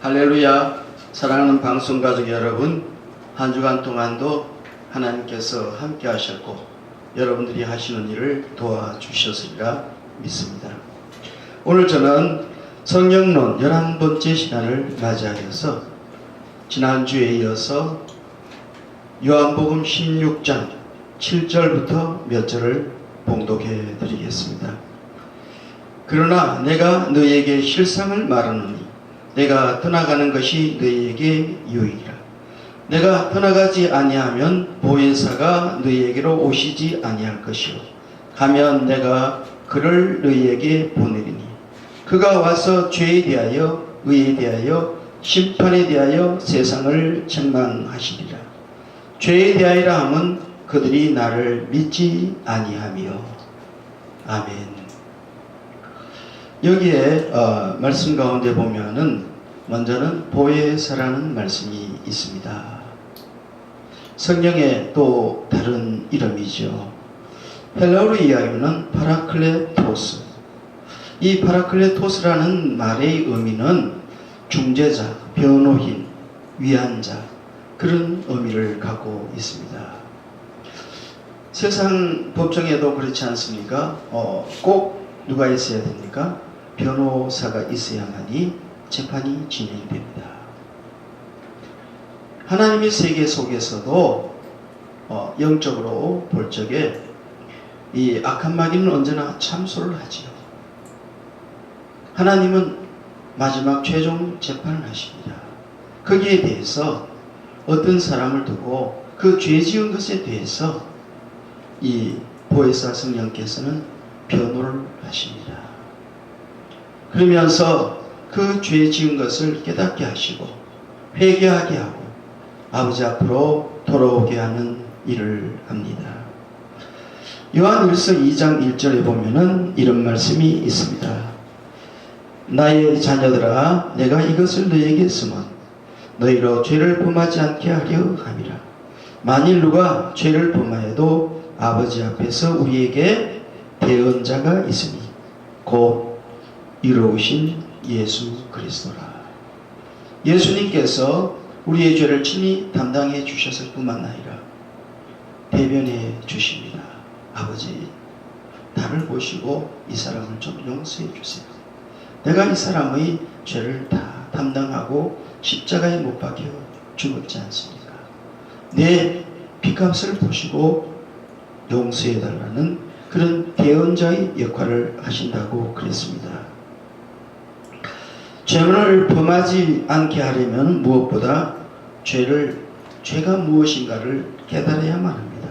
할렐루야. 사랑하는 방송가족 여러분, 한 주간 동안도 하나님께서 함께 하셨고 여러분들이 하시는 일을 도와주셨으리라 믿습니다. 오늘 저는 성경론 11번째 시간을 맞이하여서 지난주에 이어서 요한복음 16장 7절부터 몇 절을 봉독해 드리겠습니다. 그러나 내가 너희에게 실상을 말하노니 내가 떠나가는 것이 너희에게 유익이라. 내가 떠나가지 아니하면 보혜사가 너희에게로 오시지 아니할 것이요 가면 내가 그를 너희에게 보내리니 그가 와서 죄에 대하여 의에 대하여 심판에 대하여 세상을 책망하시리라. 죄에 대하여라 함은 그들이 나를 믿지 아니하며. 아멘. 여기에 말씀 가운데 보면은 먼저는 보혜사라는 말씀이 있습니다. 성경에 또 다른 이름이죠. 헬라어로 이야기하면 파라클레토스. 이 파라클레토스라는 말의 의미는 중재자, 변호인, 위안자, 그런 의미를 갖고 있습니다. 세상 법정에도 그렇지 않습니까? 꼭 누가 있어야 됩니까? 변호사가 있어야만이 재판이 진행됩니다. 하나님의 세계 속에서도 영적으로 볼 적에 이 악한 마귀는 언제나 참소를 하지요. 하나님은 마지막 최종 재판을 하십니다. 거기에 대해서 어떤 사람을 두고 그 죄 지은 것에 대해서 이 보혜사 성령께서는 변호를 하십니다. 그러면서 그 죄 지은 것을 깨닫게 하시고 회개하게 하고 아버지 앞으로 돌아오게 하는 일을 합니다. 요한일서 2장 1절에 보면은 이런 말씀이 있습니다. 나의 자녀들아 내가 이것을 너희에게 쓰면 너희로 죄를 범하지 않게 하려 함이라. 만일 누가 죄를 범하여도 아버지 앞에서 우리에게 대언자가 있으니 곧 이루신 예수 그리스도라. 예수님께서 우리의 죄를 친히 담당해 주셨을 뿐만 아니라 대변해 주십니다. 아버지, 나를 보시고 이 사람을 좀 용서해 주세요. 내가 이 사람의 죄를 다 담당하고 십자가에 못 박혀 죽었지 않습니까? 내 빚값을 보시고 용서해 달라는 그런 대언자의 역할을 하신다고 그랬습니다. 죄를 범하지 않게 하려면 무엇보다 죄가 무엇인가를 깨달아야만 합니다.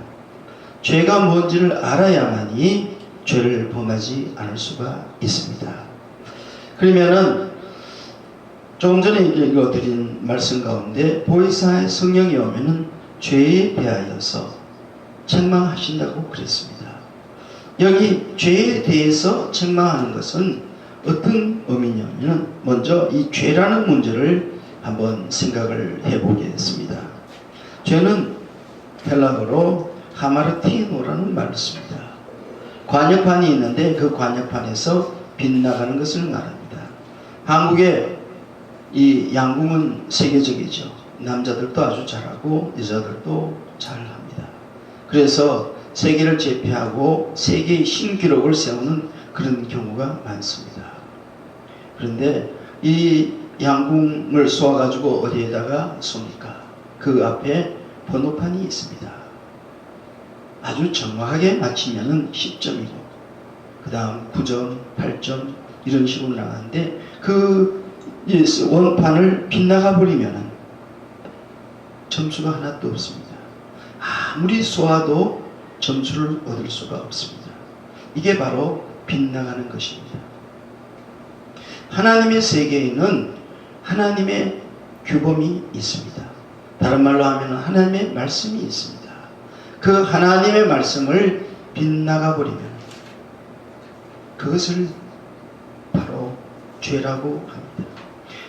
죄가 뭔지를 알아야만이 죄를 범하지 않을 수가 있습니다. 그러면은 조금 전에 읽어드린 말씀 가운데 보혜사의 성령이 오면은 죄에 대하여서 책망하신다고 그랬습니다. 여기 죄에 대해서 책망하는 것은 어떤 의미냐면 먼저 이 죄라는 문제를 한번 생각을 해보겠습니다. 죄는 헬라어로 하마르티노라는 말을 씁니다. 관역판이 있는데 그 관역판에서 빗나가는 것을 말합니다. 한국의 이 양궁은 세계적이죠. 남자들도 아주 잘하고 여자들도 잘합니다. 그래서 세계를 제패하고 세계의 신기록을 세우는 그런 경우가 많습니다. 그런데 이 양궁을 쏘아가지고 어디에다가 쏩니까? 그 앞에 번호판이 있습니다. 아주 정확하게 맞히면은 10점이고 그 다음 9점, 8점 이런 식으로 나가는데 그 원판을 빗나가 버리면은 점수가 하나도 없습니다. 아무리 쏘아도 점수를 얻을 수가 없습니다. 이게 바로 빗나가는 것입니다. 하나님의 세계에는 하나님의 규범이 있습니다. 다른 말로 하면 하나님의 말씀이 있습니다. 그 하나님의 말씀을 빗나가 버리면 그것을 바로 죄라고 합니다.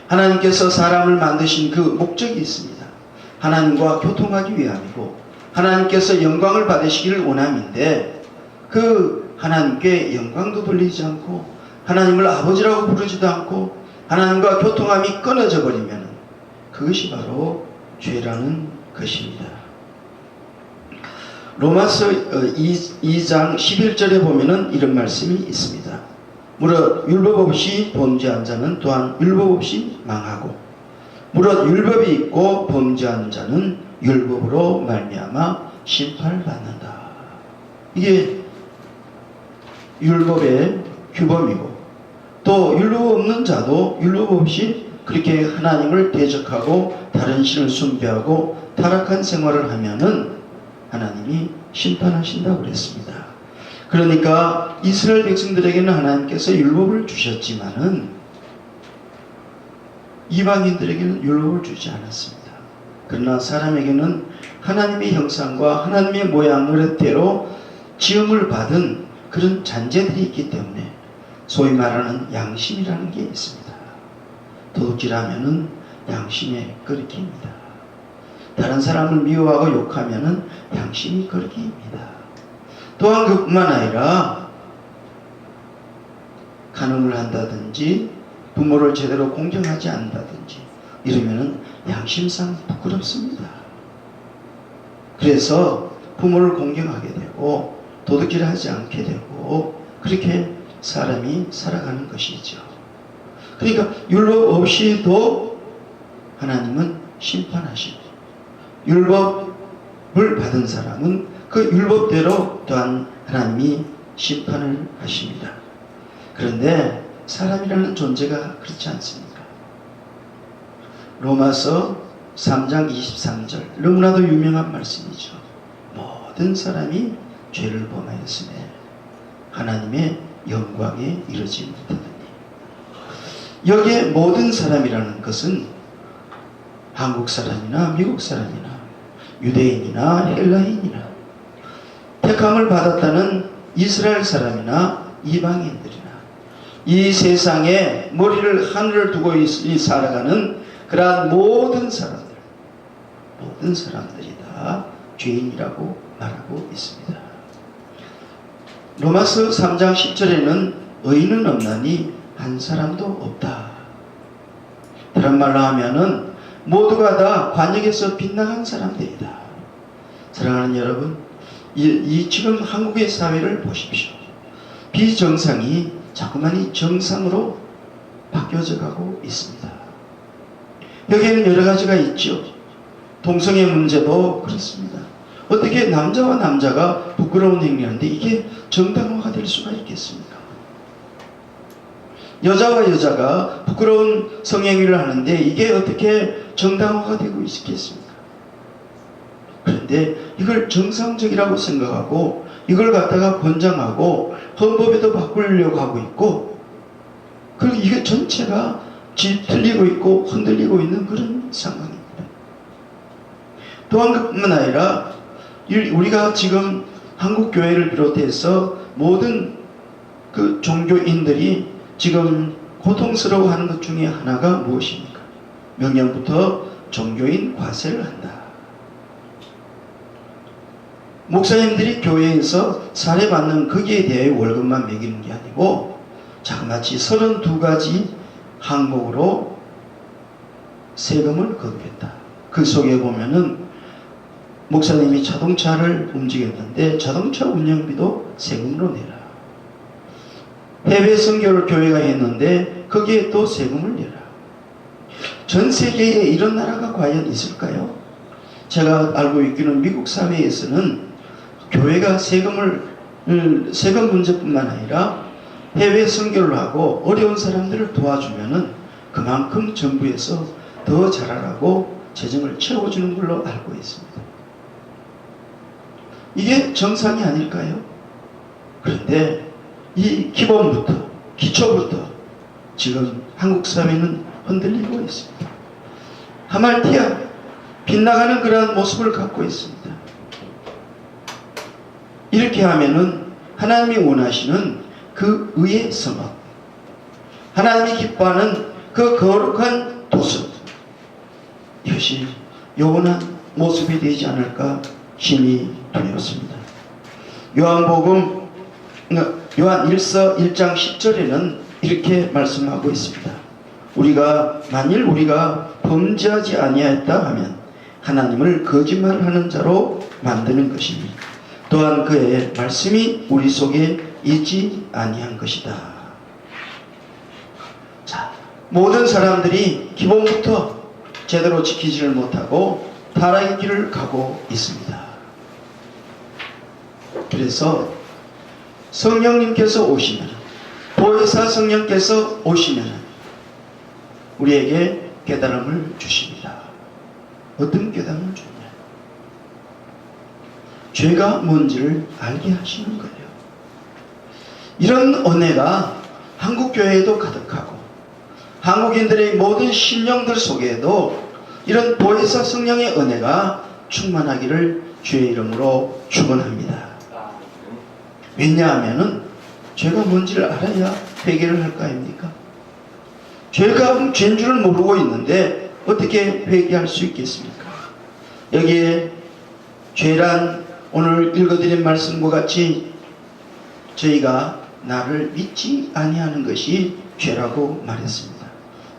하나님께서 사람을 만드신 그 목적이 있습니다. 하나님과 교통하기 위함이고 하나님께서 영광을 받으시기를 원함인데 그 하나님께 영광도 돌리지 않고 하나님을 아버지라고 부르지도 않고 하나님과 교통함이 끊어져 버리면 그것이 바로 죄라는 것입니다. 로마서 2장 11절에 보면은 이런 말씀이 있습니다. 무릇 율법 없이 범죄한 자는 또한 율법 없이 망하고, 무릇 율법이 있고 범죄한 자는 율법으로 말미암아 심판을 받는다. 이게 율법의 규범이고, 또 율법 없는 자도 율법 없이 그렇게 하나님을 대적하고 다른 신을 숭배하고 타락한 생활을 하면은 하나님이 심판하신다고 그랬습니다. 그러니까 이스라엘 백성들에게는 하나님께서 율법을 주셨지만은 이방인들에게는 율법을 주지 않았습니다. 그러나 사람에게는 하나님의 형상과 하나님의 모양대로 지음을 받은 그런 잔재들이 있기 때문에 소위 말하는 양심이라는 게 있습니다. 도둑질하면은 양심의 거리낌입니다. 다른 사람을 미워하고 욕하면은 양심이 거리낌입니다. 또한 그뿐만 아니라 간음을 한다든지 부모를 제대로 공경하지 않는다든지 이러면은 양심상 부끄럽습니다. 그래서 부모를 공경하게 되고 도둑질하지 않게 되고 그렇게 사람이 살아가는 것이죠. 그러니까 율법 없이도 하나님은 심판하시고, 율법을 받은 사람은 그 율법대로 또한 하나님이 심판을 하십니다. 그런데 사람이라는 존재가 그렇지 않습니까? 로마서 3장 23절 너무나도 유명한 말씀이죠. 모든 사람이 죄를 범하였으며 하나님의 영광에 이르지 못하더니. 여기에 모든 사람이라는 것은 한국 사람이나 미국 사람이나 유대인이나 헬라인이나 택함을 받았다는 이스라엘 사람이나 이방인들이나 이 세상에 머리를 하늘을 두고 살아가는 그러한 모든 사람들이 다 죄인이라고 말하고 있습니다. 로마서 3장 10절에는 의인은 없나니 한 사람도 없다. 다른 말로 하면은 모두가 다 관역에서 빗나간 사람들이다. 사랑하는 여러분, 지금 한국의 사회를 보십시오. 비정상이 자꾸만 정상으로 바뀌어져 가고 있습니다. 여기에는 여러 가지가 있죠. 동성애 문제도 그렇습니다. 어떻게 남자와 남자가 부끄러운 행위하는데 이게 정당화가 될 수가 있겠습니까? 여자와 여자가 부끄러운 성행위를 하는데 이게 어떻게 정당화가 되고 있겠습니까? 그런데 이걸 정상적이라고 생각하고 이걸 갖다가 권장하고 헌법에도 바꾸려고 하고 있고, 그리고 이게 전체가 뒤틀리고 있고 흔들리고 있는 그런 상황입니다. 또한 그뿐만 아니라 우리가 지금 한국 교회를 비롯해서 모든 그 종교인들이 지금 고통스러워하는 것 중에 하나가 무엇입니까? 명령부터 종교인 과세를 한다. 목사님들이 교회에서 사례받는 거기에 대해 월급만 매기는 게 아니고 자그마치 32가지 항목으로 세금을 거두겠다. 그 속에 보면은 목사님이 자동차를 움직였는데 자동차 운영비도 세금으로 내라. 해외 선교를 교회가 했는데 거기에 또 세금을 내라. 전 세계에 이런 나라가 과연 있을까요? 제가 알고 있기는 미국 사회에서는 교회가 세금 문제뿐만 아니라 해외 선교를 하고 어려운 사람들을 도와주면은 그만큼 정부에서 더 잘하라고 재정을 채워주는 걸로 알고 있습니다. 이게 정상이 아닐까요? 그런데 이 기본부터, 기초부터 지금 한국 사회는 흔들리고 있습니다. 하말티아, 빗나가는 그러한 모습을 갖고 있습니다. 이렇게 하면은 하나님이 원하시는 그 의의 성업, 하나님이 기뻐하는 그 거룩한 도습, 이것이 영원한 모습이 되지 않을까 심히 두렵습니다. 요한 1서 1장 10절에는 이렇게 말씀하고 있습니다. 만일 우리가 범죄하지 아니하였다 하면 하나님을 거짓말하는 자로 만드는 것이니 또한 그의 말씀이 우리 속에 있지 아니한 것이다. 자, 모든 사람들이 기본부터 제대로 지키지를 못하고 타락의 길을 가고 있습니다. 그래서 성령님께서 오시면, 보혜사 성령께서 오시면 우리에게 깨달음을 주십니다. 어떤 깨달음을 주냐? 죄가 뭔지를 알게 하시는 거예요. 이런 은혜가 한국교회에도 가득하고 한국인들의 모든 심령들 속에도 이런 보혜사 성령의 은혜가 충만하기를 주의 이름으로 축원합니다. 왜냐하면 죄가 뭔지를 알아야 회개를 할 거 아닙니까? 죄가 죄인 줄을 모르고 있는데 어떻게 회개할 수 있겠습니까? 여기에 죄란 오늘 읽어드린 말씀과 같이 저희가 나를 믿지 아니하는 것이 죄라고 말했습니다.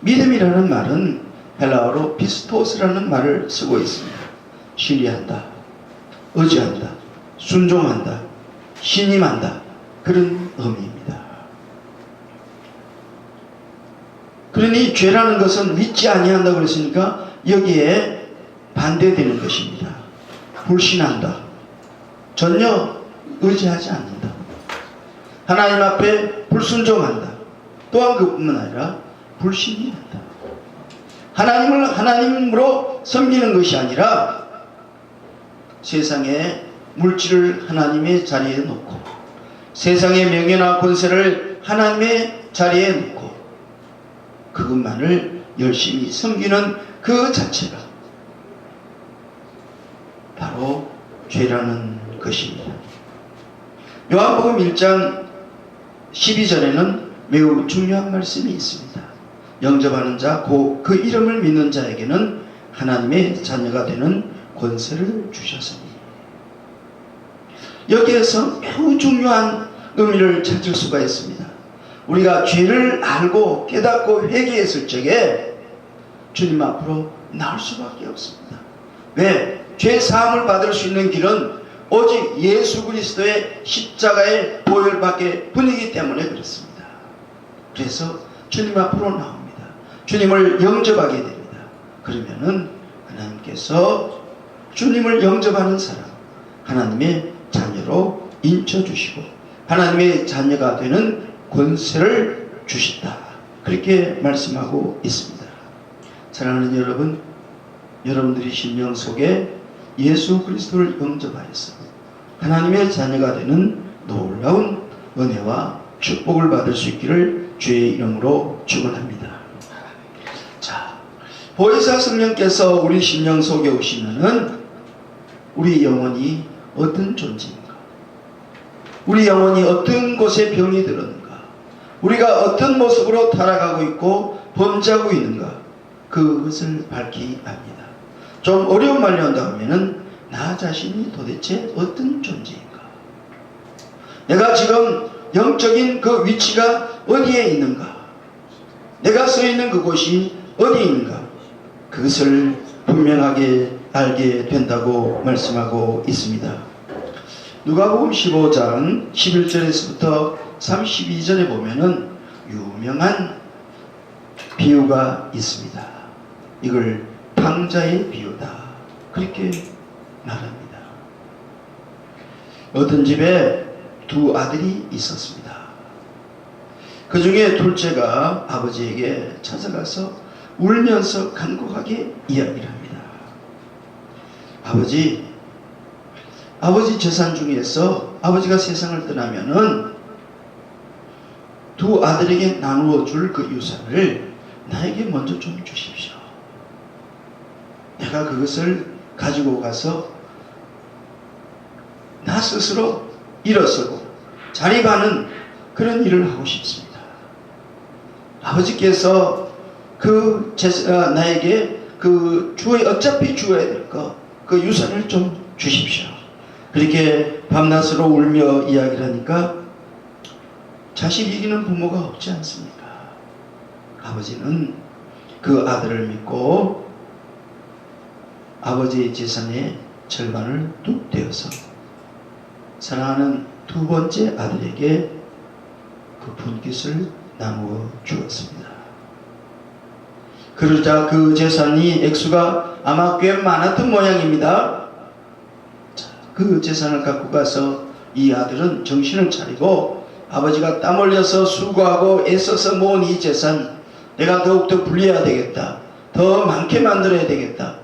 믿음이라는 말은 헬라어로 피스토스라는 말을 쓰고 있습니다. 신뢰한다, 의지한다, 순종한다, 신임한다, 그런 의미입니다. 그러니 죄라는 것은 믿지 아니한다고 그랬으니까 여기에 반대되는 것입니다. 불신한다, 전혀 의지하지 않는다, 하나님 앞에 불순종한다, 또한 그뿐만 아니라 불신이한다. 하나님을 하나님으로 섬기는 것이 아니라 세상의 물질을 하나님의 자리에 놓고 세상의 명예나 권세를 하나님의 자리에 놓고 그것만을 열심히 섬기는 그 자체가 바로 죄라는 것입니다. 요한복음 1장 12절에는 매우 중요한 말씀이 있습니다. 영접하는 자, 곧 그 이름을 믿는 자에게는 하나님의 자녀가 되는 권세를 주셨으니. 여기에서 매우 중요한 의미를 찾을 수가 있습니다. 우리가 죄를 알고 깨닫고 회개했을 적에 주님 앞으로 나올 수밖에 없습니다. 왜? 죄 사함을 받을 수 있는 길은 오직 예수 그리스도의 십자가의 보혈밖에 뿐이기 때문에 그렇습니다. 그래서 주님 앞으로 나옵니다. 주님을 영접하게 됩니다. 그러면은 하나님께서 주님을 영접하는 사람, 하나님의 자녀로 인쳐주시고 하나님의 자녀가 되는 권세를 주신다. 그렇게 말씀하고 있습니다. 사랑하는 여러분, 여러분들이 심령 속에 예수 그리스도를 영접하여서 하나님의 자녀가 되는 놀라운 은혜와 축복을 받을 수 있기를 주의 이름으로 축원합니다. 자, 보혜사 성령께서 우리 심령 속에 오시면은 우리 영혼이 어떤 존재인가? 우리 영혼이 어떤 곳에 병이 들었는가? 우리가 어떤 모습으로 타락하고 있고 범죄하고 있는가? 그것을 밝히 압니다. 좀 어려운 말로 한다면은 나 자신이 도대체 어떤 존재인가? 내가 지금 영적인 그 위치가 어디에 있는가? 내가 서 있는 그곳이 어디에 있는가? 그것을 분명하게 알게 된다고 말씀하고 있습니다. 누가복음 15장 11절에서부터 32절에 보면은 유명한 비유가 있습니다. 이걸 탕자의 비유다, 그렇게 말합니다. 어떤 집에 두 아들이 있었습니다. 그 중에 둘째가 아버지에게 찾아가서 울면서 간곡하게 이야기를 합니다. 아버지 재산 중에서 아버지가 세상을 떠나면은 두 아들에게 나누어 줄 그 유산을 나에게 먼저 좀 주십시오. 내가 그것을 가지고 가서 나 스스로 일어서고 자립하는 그런 일을 하고 싶습니다. 아버지께서 나에게 어차피 주어야 될 그 유산을 좀 주십시오. 그렇게 밤낮으로 울며 이야기를 하니까 자식 이기는 부모가 없지 않습니까? 아버지는 그 아들을 믿고 아버지의 재산의 절반을 뚝 떼어서 사랑하는 두 번째 아들에게 그 분깃을 나누어 주었습니다. 그러자 그 재산이 액수가 아마 꽤 많았던 모양입니다. 그 재산을 갖고 가서 이 아들은 정신을 차리고 아버지가 땀 흘려서 수고하고 애써서 모은 이 재산 내가 더욱더 불려야 되겠다. 더 많게 만들어야 되겠다.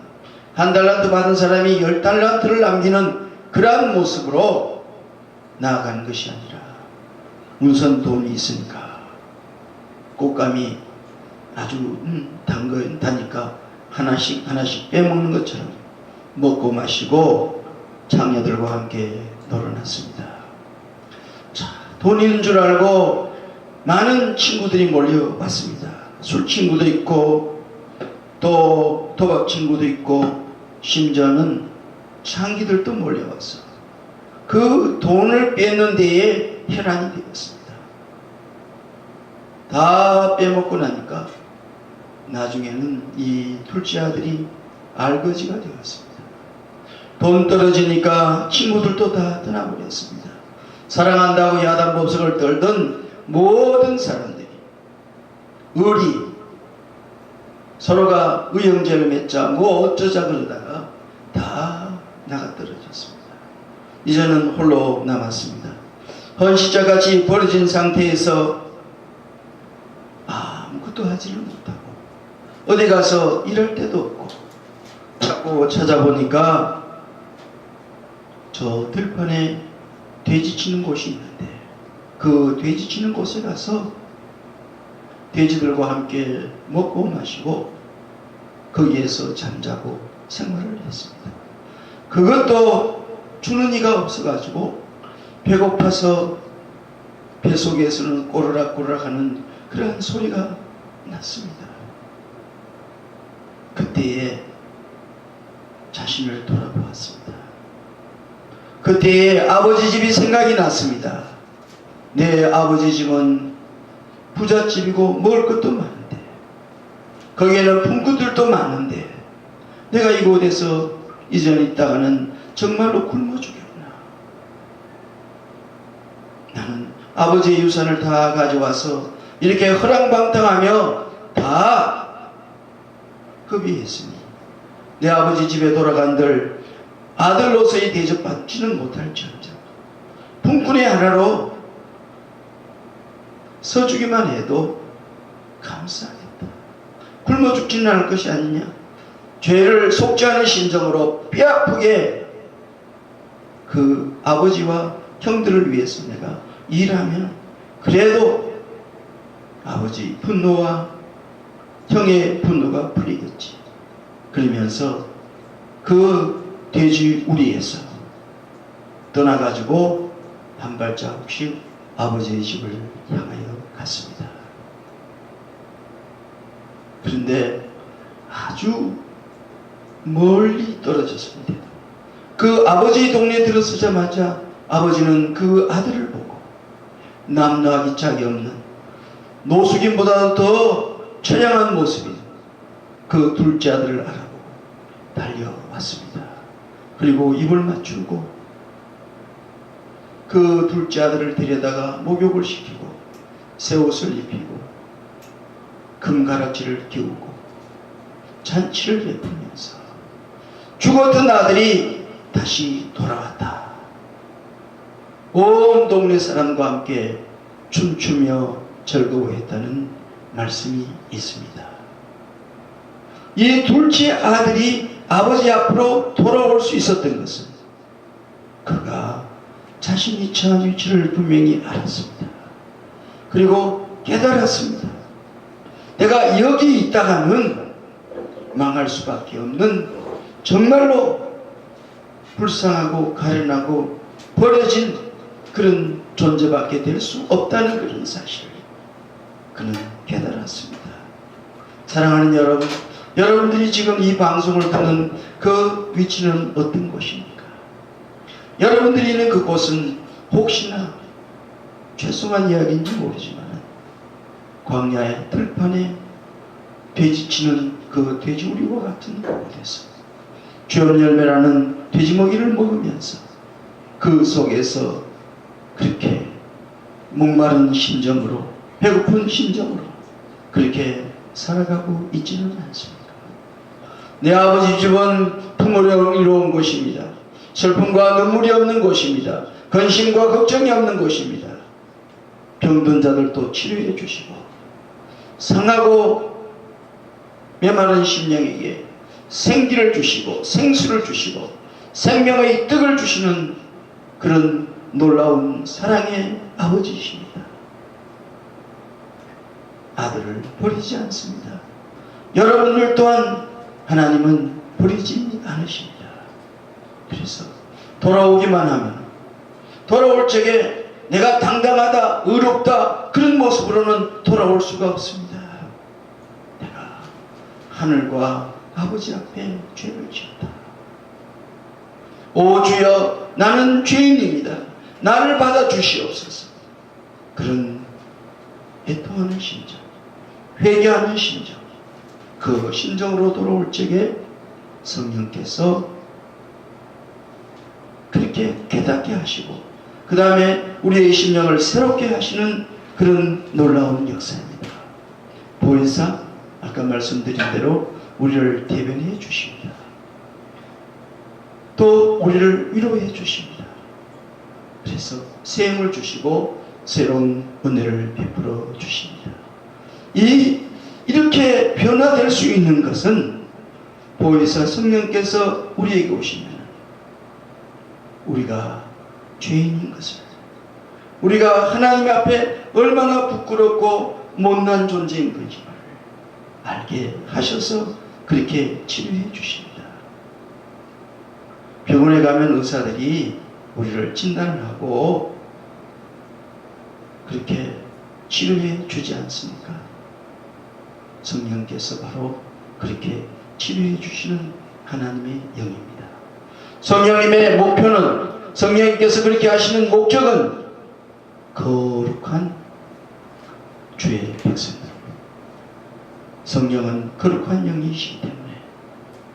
한 달란트 받은 사람이 10달란트를 남기는 그러한 모습으로 나아가는 것이 아니라 우선 돈이 있으니까 꽃감이 아주 다니까 하나씩 빼먹는 것처럼 먹고 마시고 장녀들과 함께 놀아났습니다. 자, 돈 있는 줄 알고 많은 친구들이 몰려왔습니다. 술 친구도 있고 또 도박 친구도 있고 심지어는 창기들도 몰려와서 그 돈을 뺏는 데에 혈안이 되었습니다. 다 빼먹고 나니까 나중에는 이 둘째 아들이 알거지가 되었습니다. 돈 떨어지니까 친구들도 다 떠나버렸습니다. 사랑한다고 야단법석을 떨던 모든 사람들이 의리 서로가 의형제를 맺자 뭐 어쩌자 그러다가 다 나가 떨어졌습니다. 이제는 홀로 남았습니다. 헌시자같이 버려진 상태에서 아무것도 하지를 못하고 어디 가서 일할 데도 없고 자꾸 찾아보니까 저 들판에 돼지 치는 곳이 있는데 그 돼지 치는 곳에 가서 돼지들과 함께 먹고 마시고 거기에서 잠자고 생활을 했습니다. 그것도 주는 이가 없어가지고 배고파서 뱃속에서는 꼬르락꼬르락 하는 그러한 소리가 났습니다. 그때에 자신을 돌아보았습니다. 그때에 아버지 집이 생각이 났습니다. 내 아버지 집은 부잣집이고 먹을 것도 많은데 거기에는 품꾼들도 많은데 내가 이곳에서 이전 있다가는 정말로 굶어 죽겠구나. 나는 아버지의 유산을 다 가져와서 이렇게 허랑방탕하며 다 흡입했으니 내 아버지 집에 돌아간들 아들로서의 대접받지는 못할지언정 품꾼의 하나로 서주기만 해도 감사하겠다. 굶어 죽지는 않을 것이 아니냐. 죄를 속지 않은 심정으로 뼈아프게 그 아버지와 형들을 위해서 내가 일하면 그래도 아버지 분노와 형의 분노가 풀리겠지. 그러면서 그 돼지 우리에서 떠나가지고 한 발자국씩 아버지의 집을 향하여 갔습니다. 그런데 아주 멀리 떨어졌습니다. 그 아버지의 동네에 들어서자마자 아버지는 그 아들을 보고 남노하기 짝이 없는 노숙인보다 더 처량한 모습인 그 둘째 아들을 알아보고 달려왔습니다. 그리고 입을 맞추고 그 둘째 아들을 데려다가 목욕을 시키고 새 옷을 입히고 금가락지를 끼우고 잔치를 베풀면서 죽었던 아들이 다시 돌아왔다. 온 동네 사람과 함께 춤추며 즐거워했다는 말씀이 있습니다. 이 둘째 아들이 아버지 앞으로 돌아올 수 있었던 것은 그가 자신이 처한 위치를 분명히 알았습니다. 그리고 깨달았습니다. 내가 여기 있다가는 망할 수밖에 없는 정말로 불쌍하고 가련하고 버려진 그런 존재밖에 될 수 없다는 그런 사실을 그는 깨달았습니다. 사랑하는 여러분, 여러분들이 지금 이 방송을 듣는 그 위치는 어떤 곳입니까? 여러분들이 있는 그곳은 혹시나 죄송한 이야기인지 모르지만 광야의 들판에 돼지치는 그 돼지우리와 같은 곳에서 죄업 열매라는 돼지먹이를 먹으면서 그 속에서 그렇게 목마른 심정으로, 배고픈 심정으로 그렇게 살아가고 있지는 않습니까? 내 아버지 집은 풍요로 이루어온 곳입니다. 슬픔과 눈물이 없는 곳입니다. 근심과 걱정이 없는 곳입니다. 병든 자들도 치료해 주시고, 상하고 메마른 심령에게 생기를 주시고 생수를 주시고 생명의 떡을 주시는 그런 놀라운 사랑의 아버지이십니다. 아들을 버리지 않습니다. 여러분들 또한 하나님은 버리지 않으십니다. 그래서 돌아오기만 하면, 돌아올 적에 내가 당당하다, 의롭다 그런 모습으로는 돌아올 수가 없습니다. 내가 하늘과 아버지 앞에 죄를 지었다. 오 주여, 나는 죄인입니다. 나를 받아주시옵소서. 그런 애통하는 심정, 회개하는 심정, 그 심정으로 돌아올 적에 성령께서 그렇게 깨닫게 하시고 그 다음에 우리의 심령을 새롭게 하시는 그런 놀라운 역사입니다. 보혜사, 아까 말씀드린 대로 우리를 대변해 주십니다. 또 우리를 위로해 주십니다. 그래서 새 힘을 주시고 새로운 은혜를 베풀어 주십니다. 이렇게 변화될 수 있는 것은 보혜사 성령께서 우리에게 오시면 우리가 죄인인 것을, 우리가 하나님 앞에 얼마나 부끄럽고 못난 존재인 건지를 알게 하셔서 그렇게 치료해 주십니다. 병원에 가면 의사들이 우리를 진단을 하고 그렇게 치료해 주지 않습니까? 성령께서 바로 그렇게 치료해 주시는 하나님의 영입니다. 성령님의 목표는, 성령님께서 그렇게 하시는 목적은 거룩한 주의 백성들, 성령은 거룩한 영이시기 때문에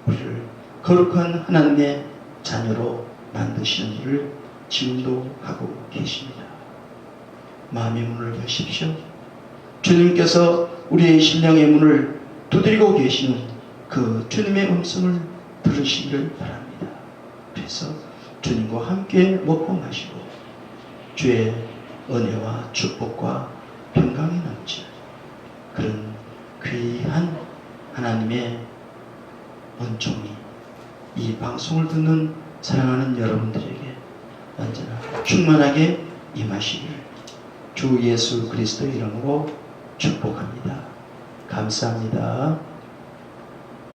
우리를 거룩한 하나님의 자녀로 만드시는 일을 지금도 하고 계십니다. 마음의 문을 여십시오. 주님께서 우리의 심령의 문을 두드리고 계시는 그 주님의 음성을 들으시기를 바랍니다. 그래서 주님과 함께 먹고 마시고 주의 은혜와 축복과 평강이 넘치는 그런 귀한 하나님의 은총이 이 방송을 듣는 사랑하는 여러분들에게 언제나 충만하게 임하시기를 주 예수 그리스도의 이름으로 축복합니다. 감사합니다.